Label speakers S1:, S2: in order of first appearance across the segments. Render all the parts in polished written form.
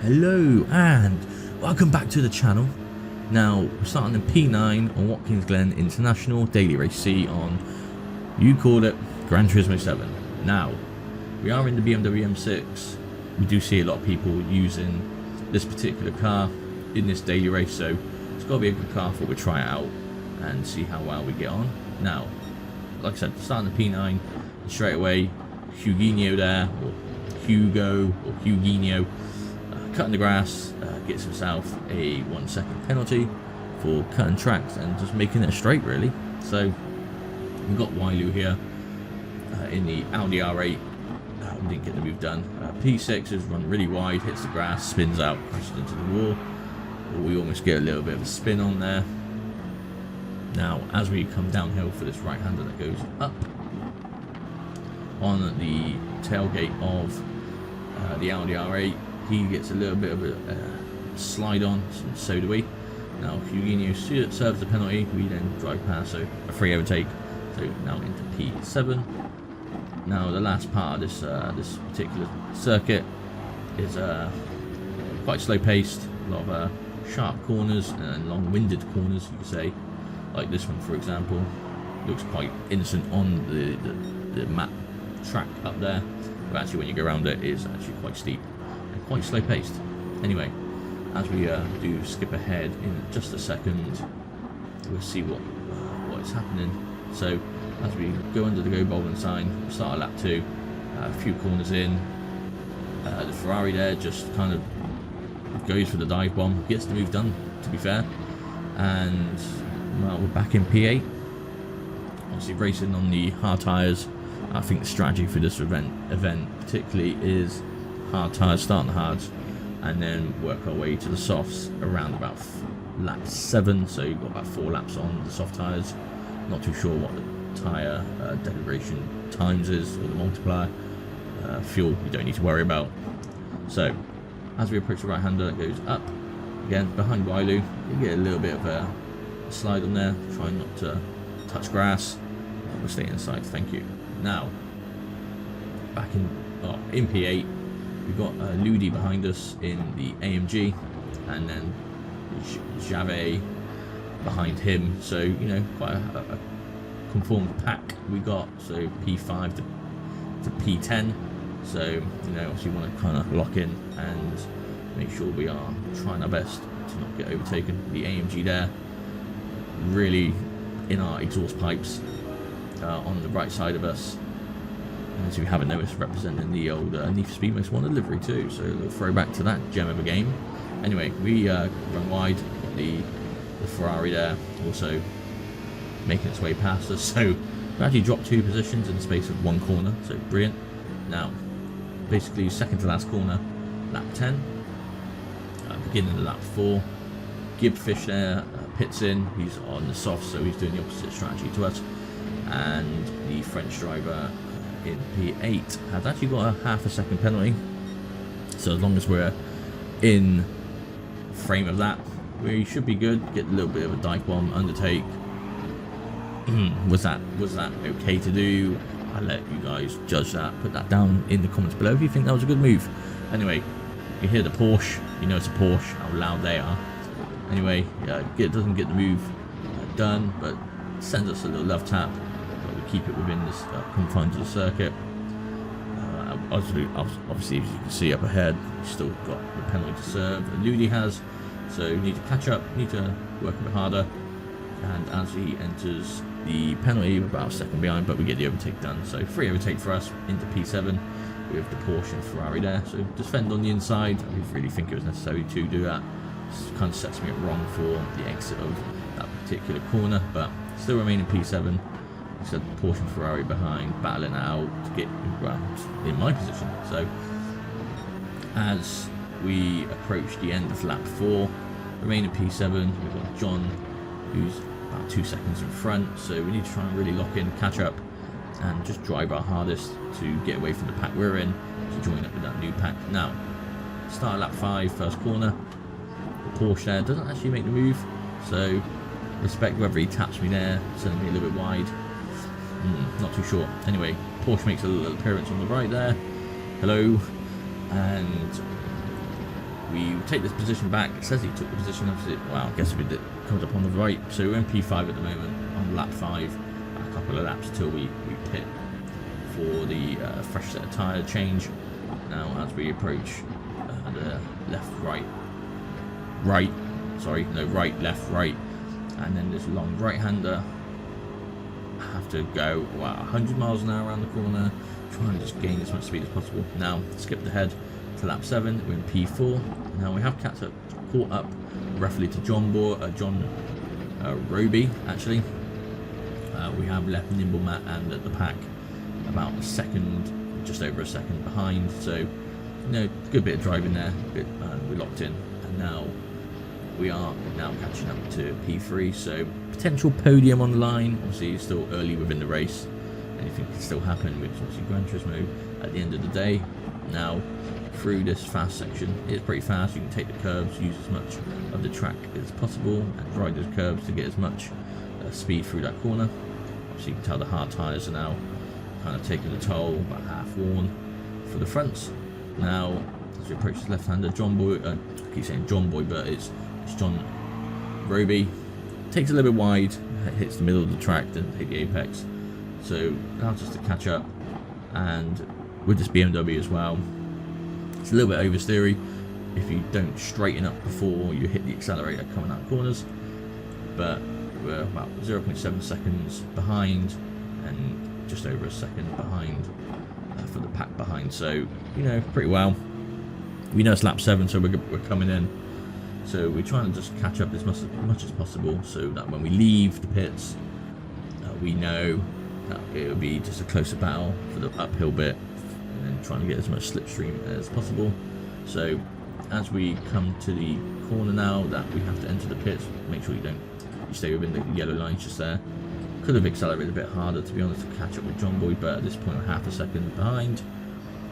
S1: Hello and welcome back to the channel. Now we're starting in P9 on Watkins Glen International Daily Race C on, you called it, Gran Turismo 7. Now we are in the BMW M6. We do see a lot of people using this particular car in this daily race, so it's got to be a good car. We'll try it out and see how well we get on. Now, like I said, starting the P9 and straight away, Huguinho there, or Hugo or Huguinho, cutting the grass, gets himself a 1 second penalty for cutting tracks and just making it straight, really. So we've got Wailu here in the Audi R8. We didn't get the move done. P6 has run really wide, hits the grass, spins out, crashes into the wall. We almost get a little bit of a spin on there. Now, as we come downhill for this right-hander that goes up on the tailgate of the Audi R8, he gets a little bit of a slide on, so do we. Now, Huguinho serves the penalty, we then drive past, so a free overtake. So now into P7. Now, the last part of this particular circuit is quite slow-paced, a lot of sharp corners and long-winded corners, you could say. Like this one, for example, looks quite innocent on the map track up there, but actually when you go around it, it is actually quite steep and quite slow paced. Anyway, as we do skip ahead in just a second, we'll see what is happening. So as we go under the go bowling sign, we'll start at lap 2, a few corners in. The Ferrari there just kind of goes for the dive bomb, gets the move done, to be fair, and well, we're back in P8. Obviously racing on the hard tyres. I think the strategy for this event particularly is hard tyres, starting the hards, and then work our way to the softs around about lap 7. So you've got about 4 laps on the soft tyres. Not too sure what the tyre degradation times is, or the multiplier. Fuel you don't need to worry about. So as we approach the right hander that goes up, again behind Wailu, you get a little bit of a slide on there, trying not to touch grass. We'll stay inside, thank you. Now, back in P8, we've got Ludi behind us in the AMG, and then Javet behind him. So, you know, quite a conformed pack we got. So P5 to P10. So, you know, obviously want to kind of lock in and make sure we are trying our best to not get overtaken. The AMG there, really in our exhaust pipes on the right side of us, and as you haven't noticed, representing the old Need for Speed Most Wanted livery too, so a little throwback to that gem of a game. Anyway, we run wide, got the Ferrari there also making its way past us, so we actually dropped 2 positions in the space of 1 corner, so brilliant. Now basically second to last corner, lap 10, beginning of lap 4, Gibfish there pits in. He's on the soft, so he's doing the opposite strategy to us. And the French driver in P8 has actually got a half a second penalty. So as long as we're in frame of that, we should be good. Get a little bit of a dive bomb undertake. was that okay to do? I'll let you guys judge that. Put that down in the comments below if you think that was a good move. Anyway, you hear the Porsche, you know it's a Porsche, how loud they are. Anyway, it doesn't get the move done, but sends us a little love tap. But we keep it within this confines of the circuit. Obviously, as you can see up ahead, we've still got the penalty to serve. Ludi has, so we need to catch up, need to work a bit harder. And as he enters the penalty, we're about a second behind, but we get the overtake done. So free overtake for us into P7 with the Porsche and Ferrari there. So defend on the inside. I didn't really think it was necessary to do that. This kind of sets me up wrong for the exit of that particular corner, but still remain in P7. Like I said, Porsche and Ferrari behind, battling it out to get in my position. So as we approach the end of lap 4, remain in P7. We've got John, who's about 2 seconds in front, so we need to try and really lock in, catch up, and just drive our hardest to get away from the pack we're in to join up with that new pack. Now, start at lap 5, first corner. The Porsche there doesn't actually make the move, so respect whether he taps me there, sending me a little bit wide. Not too sure. Anyway, Porsche makes a little appearance on the right there. Hello. And we take this position back. It says he took the position, obviously. Well, I guess it comes up on the right. So we're in P5 at the moment, on lap 5. A couple of laps till we pit for the fresh set of tyre change. Now, as we approach the right, left, right, and then this long right-hander. Have to go 100 miles an hour around the corner, try and just gain as much speed as possible. Now, skip ahead to lap 7, we're in P4. Now we have caught up roughly to John Roby, actually. We have left Nimble Matt and the pack about a second, just over a second behind. So, good bit of driving there. We're locked in, and now we are catching up to P3. So potential podium on the line. Obviously, it's still early within the race. Anything can still happen with obviously Gran Turismo at the end of the day. Now, through this fast section, it's pretty fast. You can take the curves, use as much of the track as possible, and ride those curves to get as much speed through that corner. Obviously, you can tell the hard tyres are now kind of taking a toll, about half worn for the fronts. Now, as we approach the left-hander, I keep saying John Boy, but it's John Roby. Takes a little bit wide, hits the middle of the track, then hit the apex. So allows us to catch up, and with this BMW as well, it's a little bit oversteery if you don't straighten up before you hit the accelerator coming out corners. But we're about 0.7 seconds behind, and just over a second behind for the pack behind. So pretty well. We know it's lap 7, so we're coming in. So we're trying to just catch up as much as possible, so that when we leave the pits, we know that it will be just a closer battle for the uphill bit, and then trying to get as much slipstream as possible. So as we come to the corner now that we have to enter the pits, make sure you stay within the yellow lines just there. Could have accelerated a bit harder, to be honest, to catch up with John Boy, but at this point we're half a second behind.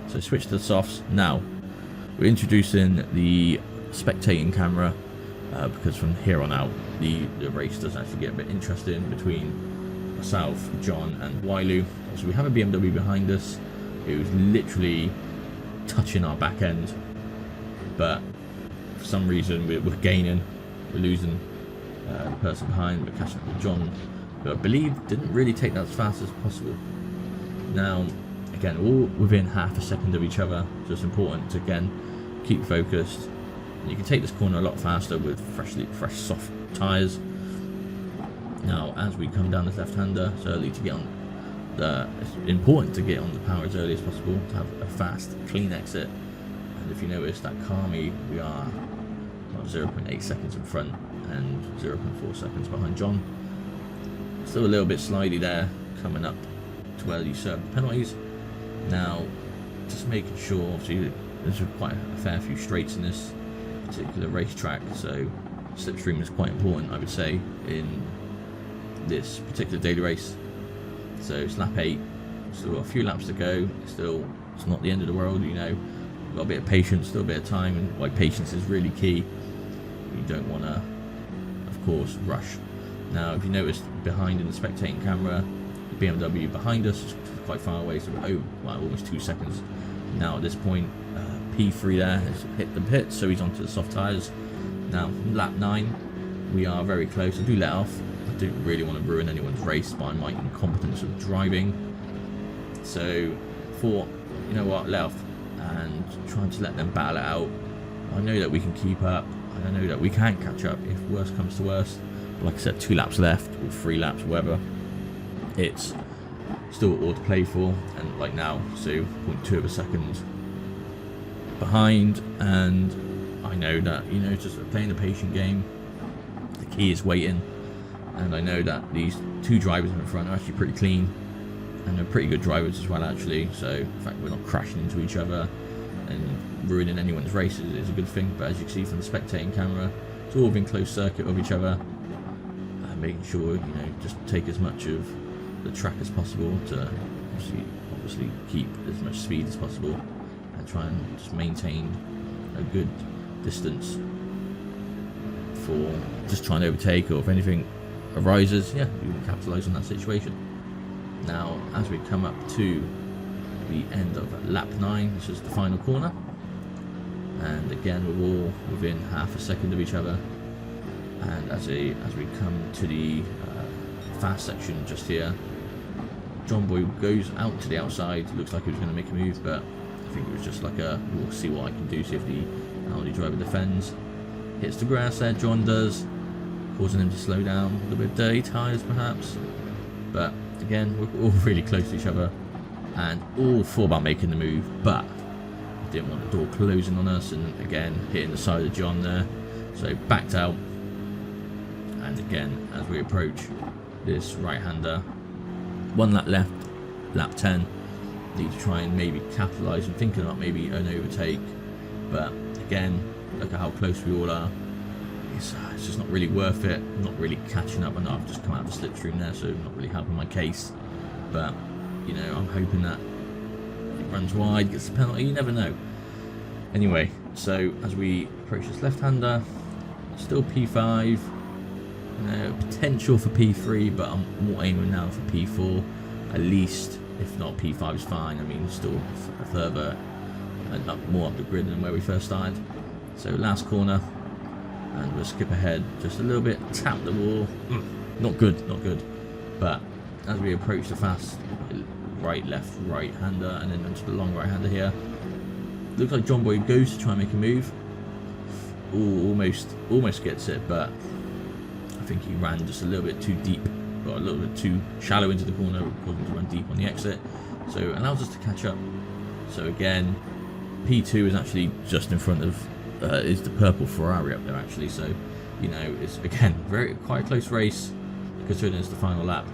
S1: So switch to the softs. Now we're introducing the spectating camera, because from here on out the race does actually get a bit interesting between myself, John and Wailu. So we have a BMW behind us who's literally touching our back end, but for some reason we're gaining, we're losing the person behind. We're catching up with John, who I believe didn't really take that as fast as possible. Now again, all within half a second of each other, so it's important to again keep focused. You can take this corner a lot faster with fresh soft tyres. Now, as we come down this left-hander, it's early to get on it's important to get on the power as early as possible to have a fast, clean exit. And if you notice that Kami, we are 0.8 seconds in front and 0.4 seconds behind John. Still a little bit slidey there, coming up to where you serve the penalties. Now, just making sure, obviously, there's quite a fair few straights in this particular racetrack, so slipstream is quite important, I would say, in this particular daily race. So it's lap 8, still got a few laps to go. It's not the end of the world, We've got a bit of patience, still a bit of time, and why patience is really key. You don't want to, of course, rush. Now, if you notice behind in the spectating camera, the BMW behind us is quite far away, so we're almost 2 seconds. Now at this point, P3 there has hit the pits, so he's onto the soft tyres. Now, lap 9, we are very close. I do let off. I don't really want to ruin anyone's race by my incompetence of driving. So, thought, let off and trying to let them battle it out. I know that we can keep up, and I know that we can catch up if worse comes to worse. But like I said, 2 laps left, or 3 laps, whatever. It's still all to play for, and like now, so 0.2 of a second behind, and I know that just playing a patient game, the key is waiting. And I know that these 2 drivers in the front are actually pretty clean, and they're pretty good drivers as well, actually. So the fact we're not crashing into each other and ruining anyone's race is a good thing. But as you can see from the spectating camera, it's all within close circuit of each other, making sure just take as much of the track as possible to obviously keep as much speed as possible, and try and just maintain a good distance for just trying to overtake, or if anything arises, you can capitalise on that situation. Now, as we come up to the end of lap 9, this is the final corner. and again we're all within half a second of each other. And as we come to the fast section just here, John Boy goes out to the outside. Looks like he was going to make a move, but I think it was just like a, we'll see what I can do, see if the Audi driver defends. Hits the grass there, John does, causing him to slow down. A little bit of dirty tyres perhaps, but again we're all really close to each other and all thought about making the move, but I didn't want the door closing on us, and again hitting the side of John there, so backed out. And again, as we approach this right-hander, one lap left, lap 10, need to try and maybe capitalise. I'm thinking about maybe an overtake, but again, look at how close we all are. It's just not really worth it. I'm not really catching up. I know I've just come out of the slipstream there, so not really helping my case. But you know, I'm hoping that it runs wide, gets the penalty. You never know. Anyway, so as we approach this left-hander, still P5. Potential for P3, but I'm more aiming now for P4 at least. If not, P5 is fine. I mean, still further more up the grid than where we first started. So last corner, and we'll skip ahead just a little bit, tap the wall. Not good, not good. But as we approach the fast right, left, right-hander, and then onto the long right-hander here, looks like John Boy goes to try and make a move. Ooh, almost gets it, but I think he ran just a little bit too deep, or a little bit too shallow into the corner, causing him to run deep on the exit. So it allows us to catch up. So again, P2 is actually just in front of is the purple Ferrari up there actually. So you know, it's again quite a close race considering it's the final lap.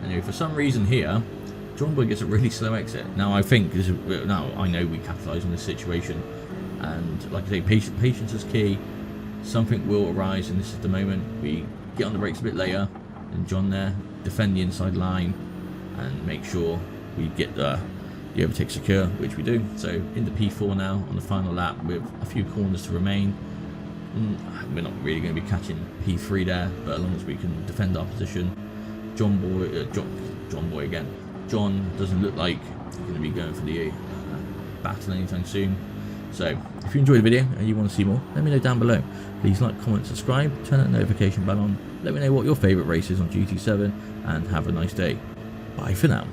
S1: Anyway, for some reason here, John Boy gets a really slow exit. Now I think now I know we capitalise on this situation, and like I say, patience is key. Something will arise, and this is the moment. We get on the brakes a bit later, and John there defend the inside line and make sure we get the overtake secure, which we do. So into P4 now on the final lap with a few corners to remain. We're not really going to be catching P3 there, but as long as we can defend our position. John Boy again. John doesn't look like he's going to be going for the battle anytime soon. So if you enjoyed the video and you want to see more, let me know down below. Please like, comment, subscribe, turn that notification bell on. Let me know what your favourite race is on GT7, and have a nice day. Bye for now.